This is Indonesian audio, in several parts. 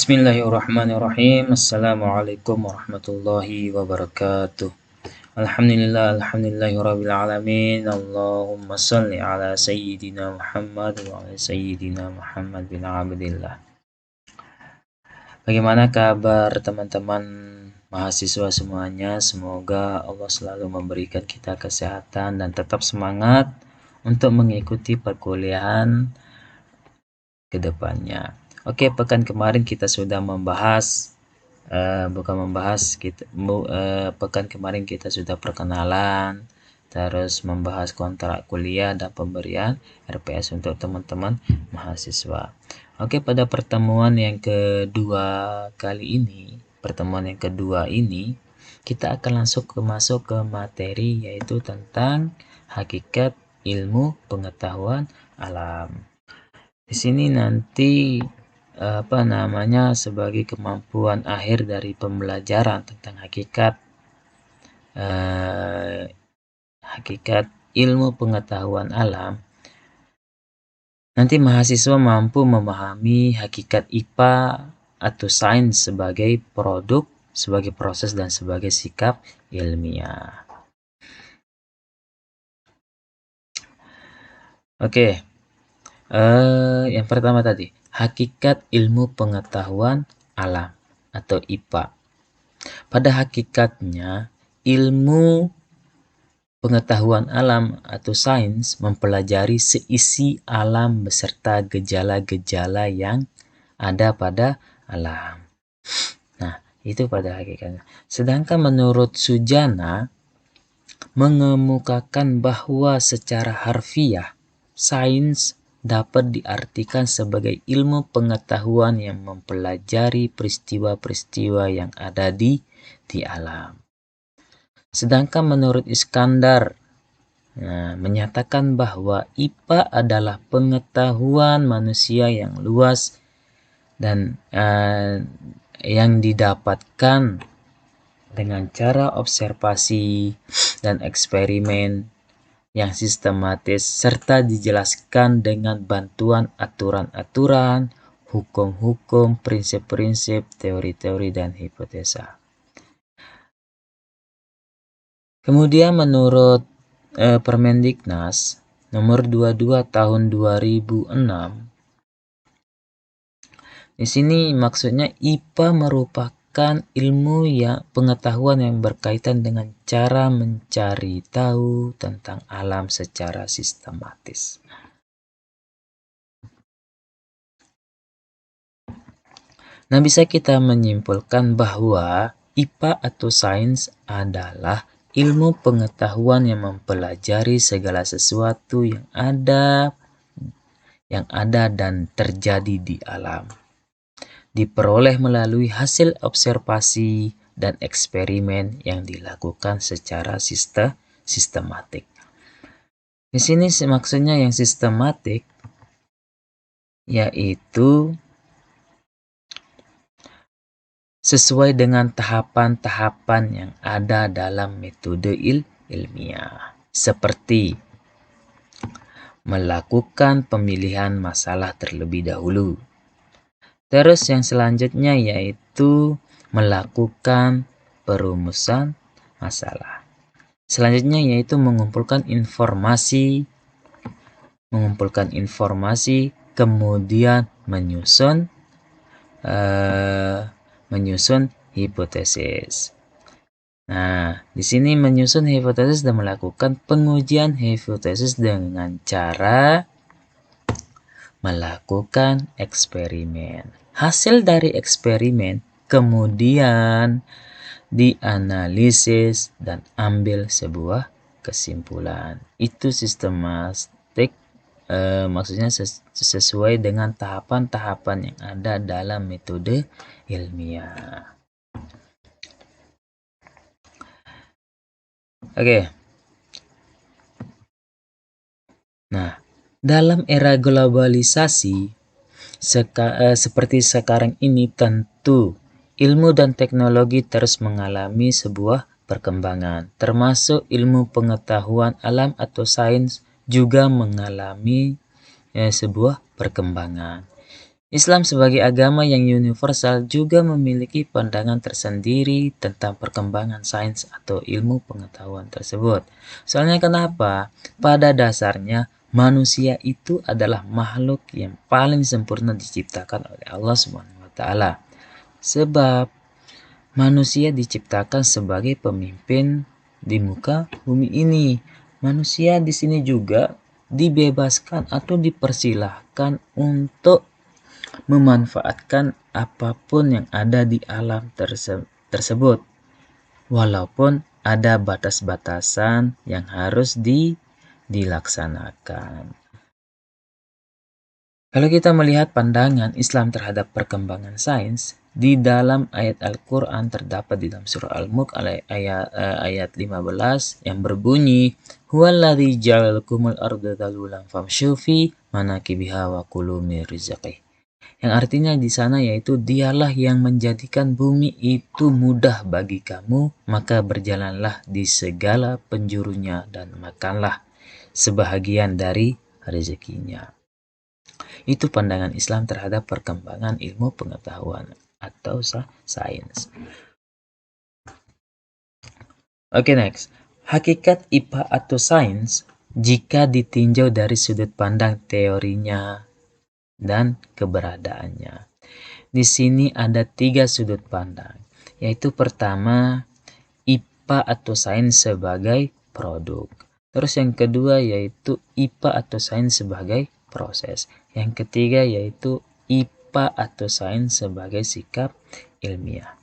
Bismillahirrahmanirrahim. Assalamualaikum warahmatullahi wabarakatuh. Alhamdulillahirabbil alamin. Allahumma shalli ala sayyidina Muhammad wa ala sayyidina Muhammad bin Abdillah. Bagaimana kabar teman-teman mahasiswa semuanya? Semoga Allah selalu memberikan kita kesehatan dan tetap semangat untuk mengikuti perkuliahan ke depannya. Oke, pekan kemarin kita sudah membahas pekan kemarin kita sudah perkenalan, terus membahas kontrak kuliah dan pemberian RPS untuk teman-teman mahasiswa. Oke, pada pertemuan yang kedua ini, kita akan langsung masuk ke materi, yaitu tentang hakikat ilmu pengetahuan alam. Di sini nanti sebagai kemampuan akhir dari pembelajaran tentang hakikat ilmu pengetahuan alam. Nanti mahasiswa mampu memahami hakikat IPA atau sains sebagai produk, sebagai proses, dan sebagai sikap ilmiah. Oke. Yang pertama tadi, hakikat ilmu pengetahuan alam atau IPA. Pada hakikatnya, ilmu pengetahuan alam atau sains mempelajari seisi alam beserta gejala-gejala yang ada pada alam. Nah, itu pada hakikatnya. Sedangkan menurut Sujana mengemukakan bahwa secara harfiah sains dapat diartikan sebagai ilmu pengetahuan yang mempelajari peristiwa-peristiwa yang ada di alam. Sedangkan menurut Iskandar menyatakan bahwa IPA adalah pengetahuan manusia yang luas dan yang didapatkan dengan cara observasi dan eksperimen yang sistematis serta dijelaskan dengan bantuan aturan-aturan, hukum-hukum, prinsip-prinsip, teori-teori, dan hipotesa. Kemudian menurut Permendiknas nomor 22 tahun 2006, di sini maksudnya IPA merupakan ilmu pengetahuan yang berkaitan dengan cara mencari tahu tentang alam secara sistematis. Nah, bisa kita menyimpulkan bahwa IPA atau sains adalah ilmu pengetahuan yang mempelajari segala sesuatu yang ada dan terjadi di alam. Diperoleh melalui hasil observasi dan eksperimen yang dilakukan secara sistematik. Di sini maksudnya yang sistematik yaitu sesuai dengan tahapan-tahapan yang ada dalam metode ilmiah, seperti melakukan pemilihan masalah terlebih dahulu. Terus yang selanjutnya yaitu melakukan perumusan masalah. Selanjutnya yaitu mengumpulkan informasi, kemudian menyusun hipotesis. Nah, di sini menyusun hipotesis dan melakukan pengujian hipotesis dengan cara melakukan eksperimen. Hasil dari eksperimen kemudian dianalisis dan ambil sebuah kesimpulan. Itu sistematik, maksudnya sesuai dengan tahapan-tahapan yang ada dalam metode ilmiah. Oke. Nah, dalam era globalisasi seperti sekarang ini, tentu ilmu dan teknologi terus mengalami sebuah perkembangan, termasuk ilmu pengetahuan alam atau sains juga mengalami sebuah perkembangan. Islam sebagai agama yang universal juga memiliki pandangan tersendiri tentang perkembangan sains atau ilmu pengetahuan tersebut. Soalnya kenapa? Pada dasarnya manusia itu adalah makhluk yang paling sempurna diciptakan oleh Allah Subhanahu wa taala. Sebab manusia diciptakan sebagai pemimpin di muka bumi ini. Manusia di sini juga dibebaskan atau dipersilahkan untuk memanfaatkan apapun yang ada di alam tersebut, walaupun ada batas-batasan yang harus dilaksanakan. Kalau kita melihat pandangan Islam terhadap perkembangan sains, di dalam ayat Al-Quran terdapat di dalam surah Al-Mulk ayat 15 yang berbunyi, Huwaladzi ja'alakumul arda dhalulan famshu fi manakibiha wa kulu min rizqih. Yang artinya di sana yaitu dialah yang menjadikan bumi itu mudah bagi kamu, maka berjalanlah di segala penjurunya dan makanlah sebahagian dari rezekinya. Itu pandangan Islam terhadap perkembangan ilmu pengetahuan atau sains. Oke, next. Hakikat IPA atau sains jika ditinjau dari sudut pandang teorinya dan keberadaannya. Di sini ada 3 sudut pandang, yaitu pertama IPA atau sains sebagai produk. Terus yang kedua yaitu IPA atau sains sebagai proses. Yang ketiga yaitu IPA atau sains sebagai sikap ilmiah.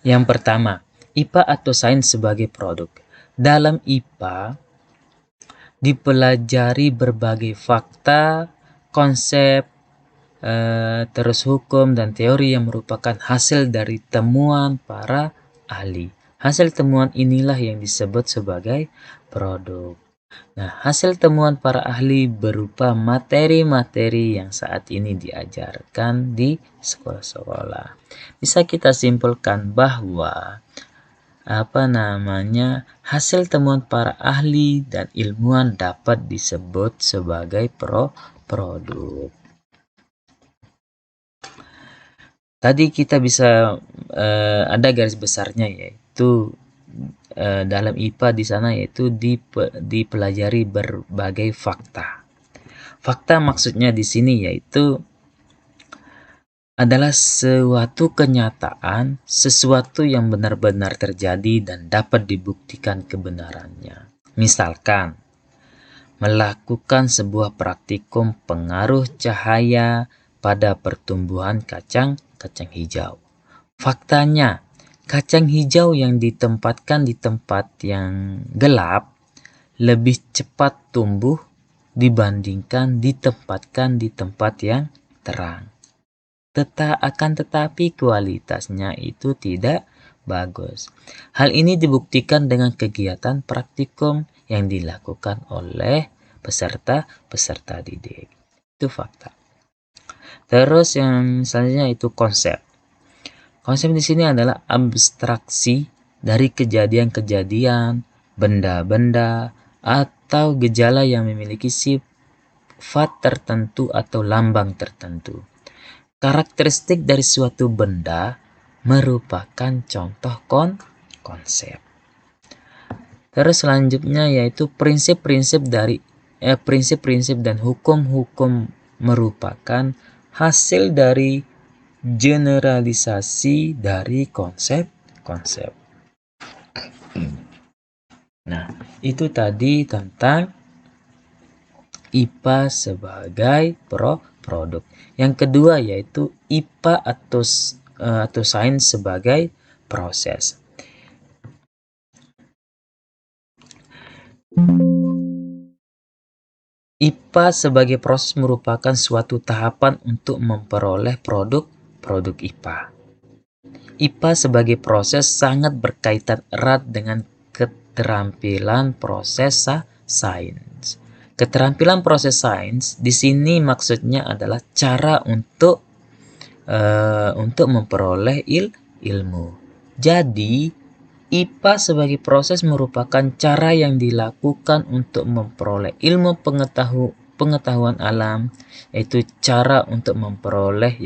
Yang pertama, IPA atau sains sebagai produk. Dalam IPA dipelajari berbagai fakta, konsep, terus hukum dan teori yang merupakan hasil dari temuan para ahli. Hasil temuan inilah yang disebut sebagai produk. Nah, hasil temuan para ahli berupa materi-materi yang saat ini diajarkan di sekolah-sekolah. Bisa kita simpulkan bahwa hasil temuan para ahli dan ilmuwan dapat disebut sebagai produk. Tadi kita bisa ada garis besarnya, yaitu dalam IPA di sana yaitu dipelajari berbagai fakta. Fakta maksudnya di sini yaitu adalah suatu kenyataan, sesuatu yang benar-benar terjadi dan dapat dibuktikan kebenarannya. Misalkan, melakukan sebuah praktikum pengaruh cahaya pada pertumbuhan kacang hijau. Faktanya, kacang hijau yang ditempatkan di tempat yang gelap lebih cepat tumbuh dibandingkan ditempatkan di tempat yang terang. Tetapi kualitasnya itu tidak bagus. Hal ini dibuktikan dengan kegiatan praktikum yang dilakukan oleh peserta didik. Itu fakta. Terus yang selanjutnya itu konsep. Konsep di sini adalah abstraksi dari kejadian-kejadian, benda-benda, atau gejala yang memiliki sifat tertentu atau lambang tertentu. Karakteristik dari suatu benda merupakan contoh konsep. Terus selanjutnya yaitu prinsip-prinsip dan hukum-hukum merupakan hasil dari generalisasi dari konsep-konsep. Nah, itu tadi tentang IPA sebagai produk. Yang kedua yaitu IPA atau sains sebagai proses. IPA sebagai proses merupakan suatu tahapan untuk memperoleh produk IPA. IPA sebagai proses sangat berkaitan erat dengan keterampilan proses sains. Keterampilan proses sains di sini maksudnya adalah cara untuk memperoleh ilmu. Jadi IPA sebagai proses merupakan cara yang dilakukan untuk memperoleh ilmu pengetahuan alam, yaitu cara untuk memperoleh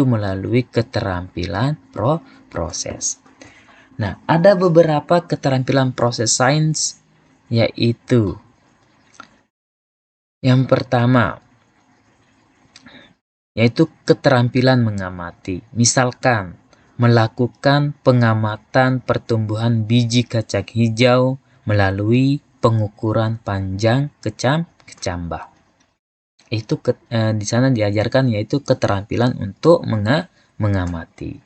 melalui keterampilan proses. Nah, ada beberapa keterampilan proses sains, yaitu yang pertama yaitu keterampilan mengamati. Misalkan melakukan pengamatan pertumbuhan biji kacang hijau melalui pengukuran panjang kecambah. Itu di sana diajarkan yaitu keterampilan untuk mengamati.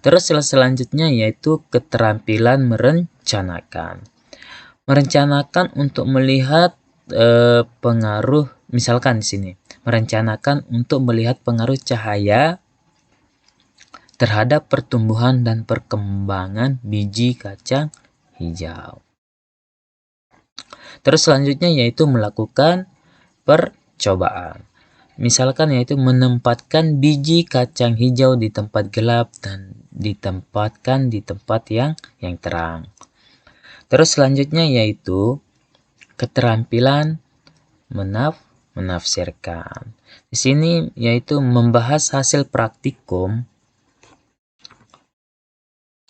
Terus selanjutnya yaitu keterampilan merencanakan. Merencanakan untuk melihat pengaruh, misalkan di sini merencanakan untuk melihat pengaruh cahaya terhadap pertumbuhan dan perkembangan biji kacang hijau. Terus selanjutnya yaitu melakukan percobaan. Misalkan yaitu menempatkan biji kacang hijau di tempat gelap dan ditempatkan di tempat yang terang. Terus selanjutnya yaitu keterampilan menafsirkan. Di sini yaitu membahas hasil praktikum.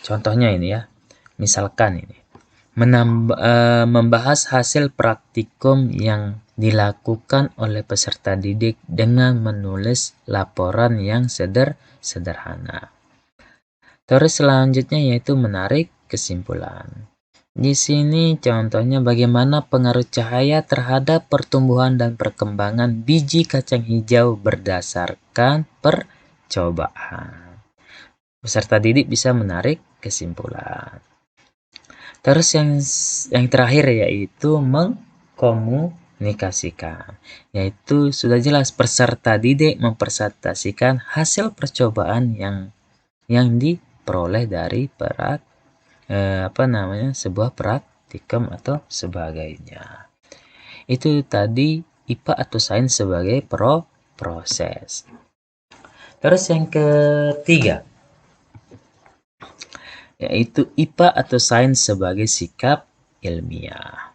Contohnya ini ya. Misalkan ini membahas hasil praktikum yang dilakukan oleh peserta didik dengan menulis laporan yang sederhana. Terus selanjutnya yaitu menarik kesimpulan. Di sini contohnya bagaimana pengaruh cahaya terhadap pertumbuhan dan perkembangan biji kacang hijau berdasarkan percobaan. Peserta didik bisa menarik kesimpulan. Terus yang terakhir yaitu mengkomunikasikan. Yaitu sudah jelas peserta didik mempresentasikan hasil percobaan yang diperoleh dari sebuah praktikum atau sebagainya. Itu tadi IPA atau sains sebagai proses. Terus yang ketiga yaitu IPA atau sains sebagai sikap ilmiah.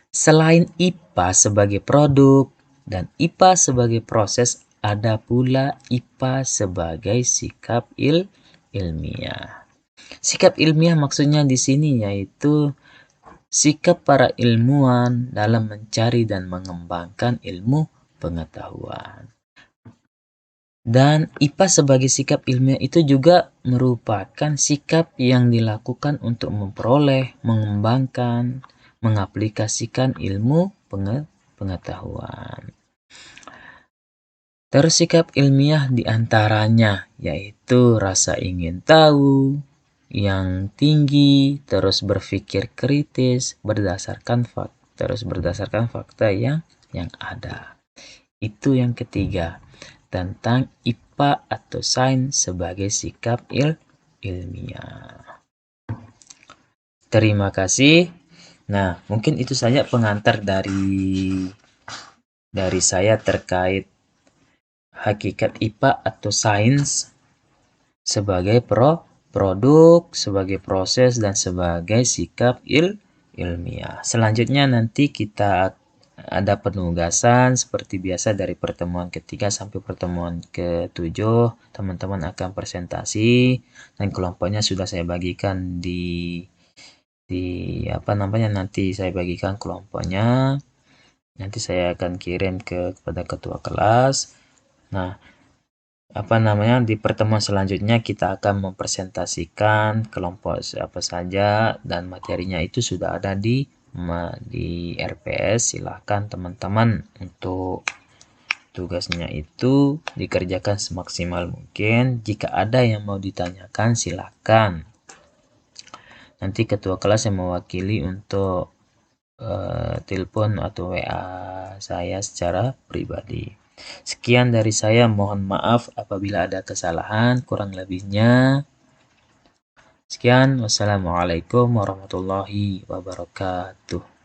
Selain IPA sebagai produk dan IPA sebagai proses, ada pula IPA sebagai sikap ilmiah. Sikap ilmiah maksudnya di sini yaitu sikap para ilmuwan dalam mencari dan mengembangkan ilmu pengetahuan. Dan IPA sebagai sikap ilmiah itu juga merupakan sikap yang dilakukan untuk memperoleh, mengembangkan, mengaplikasikan ilmu pengetahuan. Terus sikap ilmiah diantaranya yaitu rasa ingin tahu yang tinggi, terus berpikir kritis berdasarkan fakta yang ada. Itu yang ketiga tentang IPA atau sains sebagai sikap ilmiah. Terima kasih. Nah, mungkin itu saja pengantar dari saya terkait hakikat IPA atau sains sebagai produk, sebagai proses, dan sebagai sikap ilmiah. Selanjutnya nanti kita ada penugasan seperti biasa dari pertemuan ketiga sampai pertemuan ketujuh. Teman-teman akan presentasi dan kelompoknya sudah saya bagikan nanti saya bagikan kelompoknya. Nanti saya akan kirim kepada ketua kelas. Nah, di pertemuan selanjutnya kita akan mempresentasikan kelompok apa saja dan materinya itu sudah ada di RPS. Silahkan teman-teman untuk tugasnya itu dikerjakan semaksimal mungkin. Jika ada yang mau ditanyakan silahkan. Nanti ketua kelas yang mewakili untuk telepon atau WA saya secara pribadi. Sekian dari saya, mohon maaf apabila ada kesalahan, kurang lebihnya. Sekian, wassalamualaikum warahmatullahi wabarakatuh.